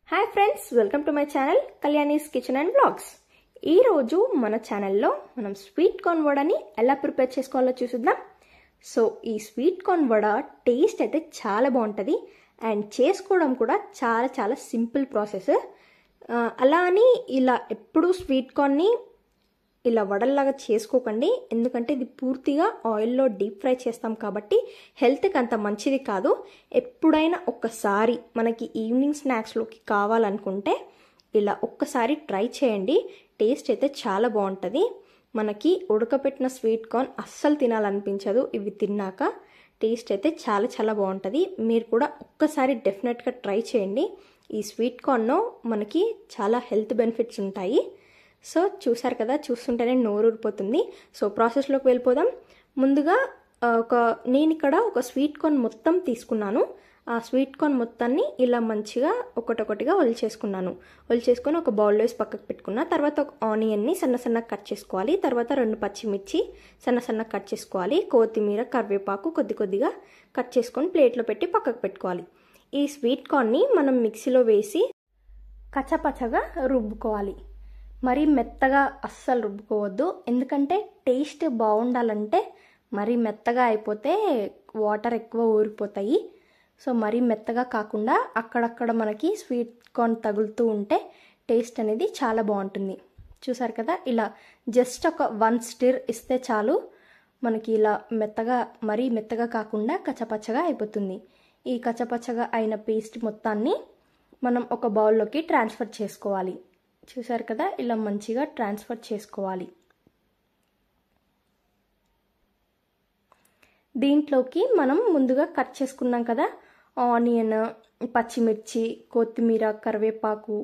Hi friends, welcome to my channel Kalyani's kitchen and blogs. ఈ రోజు మన ఛానల్లో మనం స్వీట్ కార్న్ వడని ఎలా ప్రిపేర్ చేసుకోవాలో చూద్దాం. సో ఈ స్వీట్ కార్న్ వడ టేస్ట్ అయితే చాలా బాగుంటుంది అండ్ చేసుకోవడం కూడా చాలా చాలా సింపుల్ ప్రాసెస్. అలా అని ఇలా ఎప్పుడు స్వీట్ కార్న్ని ఇలా వడల్లాగా చేసుకోకండి, ఎందుకంటే ఇది పూర్తిగా ఆయిల్లో డీప్ ఫ్రై చేస్తాం కాబట్టి హెల్త్కి అంత మంచిది కాదు. ఎప్పుడైనా ఒక్కసారి మనకి ఈవినింగ్ స్నాక్స్లోకి కావాలనుకుంటే ఇలా ఒక్కసారి ట్రై చేయండి. టేస్ట్ అయితే చాలా బాగుంటుంది. మనకి ఉడకపెట్టిన స్వీట్ కార్న్ అస్సలు తినాలనిపించదు. ఇవి తిన్నాక టేస్ట్ అయితే చాలా చాలా బాగుంటుంది. మీరు కూడా ఒక్కసారి డెఫినెట్గా ట్రై చేయండి. ఈ స్వీట్ కార్న్లో మనకి చాలా హెల్త్ బెనిఫిట్స్ ఉంటాయి. సో చూసారు కదా, చూస్తుంటేనే నోరు ఊరిపోతుంది. సో ప్రాసెస్లోకి వెళ్ళిపోదాం. ముందుగా నేను ఇక్కడ ఒక స్వీట్ కార్న్ మొత్తం తీసుకున్నాను. ఆ స్వీట్ కార్న్ మొత్తాన్ని ఇలా మంచిగా ఒకటొకటిగా ఒలిచేసుకొని ఒక బౌల్లో వేసి పక్కకు పెట్టుకున్నా. తర్వాత ఒక ఆనియన్ని సన్న సన్నగా కట్ చేసుకోవాలి. తర్వాత 2 పచ్చిమిర్చి సన్న సన్నగా కట్ చేసుకోవాలి. కొత్తిమీర, కరివేపాకు కొద్ది కొద్దిగా కట్ చేసుకొని ప్లేట్లో పెట్టి పక్కకు పెట్టుకోవాలి. ఈ స్వీట్ కార్న్ని మనం మిక్సీలో వేసి కచ్చపచ్చగా రుబ్బుకోవాలి. మరీ మెత్తగా అస్సలు రుబ్బుకోవద్దు, ఎందుకంటే టేస్ట్ బాగుండాలంటే మరీ మెత్తగా అయిపోతే వాటర్ ఎక్కువ ఊరిపోతాయి. సో మరీ మెత్తగా కాకుండా అక్కడక్కడ మనకి స్వీట్ కార్న్ తగులుతూ ఉంటే టేస్ట్ అనేది చాలా బాగుంటుంది. చూసారు కదా, ఇలా జస్ట్ ఒక 1 స్టిర్ ఇస్తే చాలు. మనకి ఇలా మెత్తగా, మరీ మెత్తగా కాకుండా కచ్చపచ్చగా అయిపోతుంది. ఈ కచ్చపచ్చగా అయిన పేస్ట్ మొత్తాన్ని మనం ఒక బౌల్లోకి ట్రాన్స్ఫర్ చేసుకోవాలి. చూసారు కదా, ఇలా మంచిగా ట్రాన్స్ఫర్ చేసుకోవాలి. దీంట్లోకి మనం ముందుగా కట్ చేసుకున్నాం కదా ఆనియన్, పచ్చిమిర్చి, కొత్తిమీర, కరివేపాకు,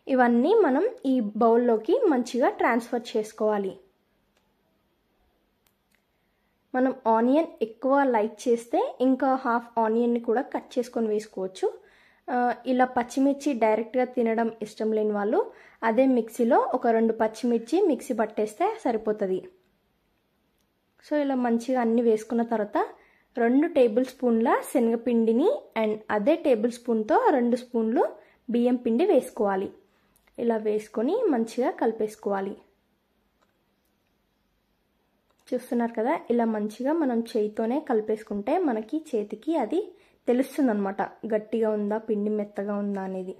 ఇవన్నీ మనం ఈ బౌల్లోకి మంచిగా ట్రాన్స్ఫర్ చేసుకోవాలి. మనం ఆనియన్ ఎక్కువ లైక్ చేస్తే ఇంకా హాఫ్ ఆనియన్ని కూడా కట్ చేసుకొని వేసుకోవచ్చు. ఇలా పచ్చిమిర్చి డైరెక్ట్గా తినడం ఇష్టం లేని వాళ్ళు అదే మిక్సీలో ఒక 2 పచ్చిమిర్చి మిక్సీ పట్టేస్తే సరిపోతుంది. సో ఇలా మంచిగా అన్నీ వేసుకున్న తర్వాత 2 టేబుల్ స్పూన్ల శనగపిండిని అండ్ అదే టేబుల్ స్పూన్తో 2 స్పూన్లు బియ్యం పిండి వేసుకోవాలి. ఇలా వేసుకొని మంచిగా కలిపేసుకోవాలి. చూస్తున్నారు కదా, ఇలా మంచిగా మనం చేయితోనే కలిపేసుకుంటే మనకి చేతికి అది తెలుస్తుంది అనమాట, గట్టిగా ఉందా పిండి మెత్తగా ఉందా అనేది.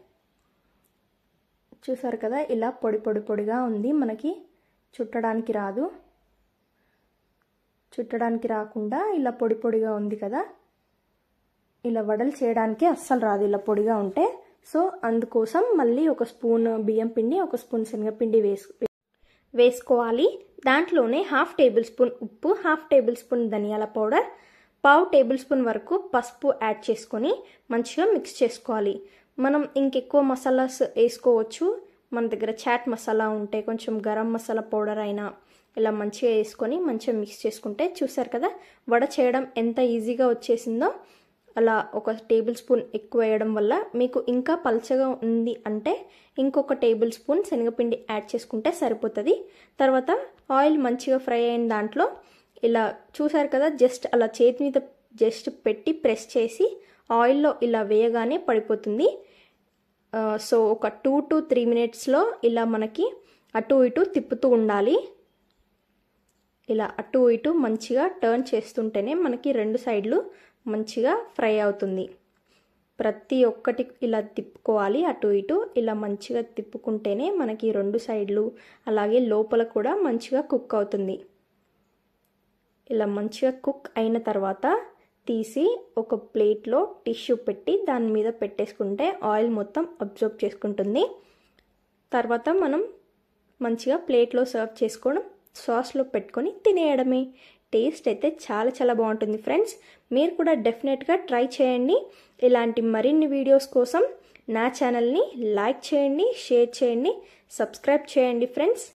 చూసారు కదా, ఇలా పొడిగా ఉంది. మనకి చుట్టడానికి రాదు. చుట్టడానికి రాకుండా ఇలా పొడిగా ఉంది కదా, ఇలా వడలు చేయడానికి అస్సలు రాదు ఇలా పొడిగా ఉంటే. సో అందుకోసం మళ్ళీ 1 స్పూన్ బియ్యం పిండి, 1 స్పూన్ శనగపిండి వేసుకోవాలి. దాంట్లోనే 1/2 టేబుల్ స్పూన్ ఉప్పు, 1/2 టేబుల్ స్పూన్ ధనియాల పౌడర్, 1/2 టేబుల్ స్పూన్ వరకు పసుపు యాడ్ చేసుకొని మంచిగా మిక్స్ చేసుకోవాలి. మనం ఇంకెక్కువ మసాలాస్ వేసుకోవచ్చు. మన దగ్గర చాట్ మసాలా ఉంటే కొంచెం గరం మసాలా పౌడర్ అయినా ఇలా మంచిగా వేసుకొని మంచిగా మిక్స్ చేసుకుంటే, చూసారు కదా వడ చేయడం ఎంత ఈజీగా వచ్చేసిందో. అలా 1 టేబుల్ స్పూన్ ఎక్కువ వేయడం వల్ల మీకు ఇంకా పల్చగా ఉంది అంటే ఇంకొక టేబుల్ స్పూన్ శనగపిండి యాడ్ చేసుకుంటే సరిపోతుంది. తర్వాత ఆయిల్ మంచిగా ఫ్రై అయిన దాంట్లో ఇలా చూసారు కదా, జస్ట్ అలా చేతి మీద జస్ట్ పెట్టి ప్రెస్ చేసి ఆయిల్లో ఇలా వేయగానే పడిపోతుంది. సో ఒక 2 to 3 మినిట్స్లో ఇలా మనకి అటు ఇటు తిప్పుతూ ఉండాలి. ఇలా అటు ఇటు మంచిగా టర్న్ చేస్తుంటేనే మనకి 2 సైడ్లు మంచిగా ఫ్రై అవుతుంది. ప్రతి ఒక్కటి ఇలా తిప్పుకోవాలి. అటు ఇటు ఇలా మంచిగా తిప్పుకుంటేనే మనకి 2 సైడ్లు అలాగే లోపల కూడా మంచిగా కుక్ అవుతుంది. ఇలా మంచిగా కుక్ అయిన తర్వాత తీసి ఒక ప్లేట్లో టిష్యూ పెట్టి దాని మీద పెట్టేసుకుంటే ఆయిల్ మొత్తం అబ్జర్వ్ చేసుకుంటుంది. తర్వాత మనం మంచిగా ప్లేట్లో సర్వ్ చేసుకోవడం, సాస్లో పెట్టుకొని తినేయడమే. టేస్ట్ అయితే చాలా చాలా బాగుంటుంది ఫ్రెండ్స్. మీరు కూడా డెఫినెట్గా ట్రై చేయండి. ఇలాంటి మరిన్ని వీడియోస్ కోసం నా ఛానల్ని లైక్ చేయండి, షేర్ చేయండి, సబ్స్క్రైబ్ చేయండి ఫ్రెండ్స్.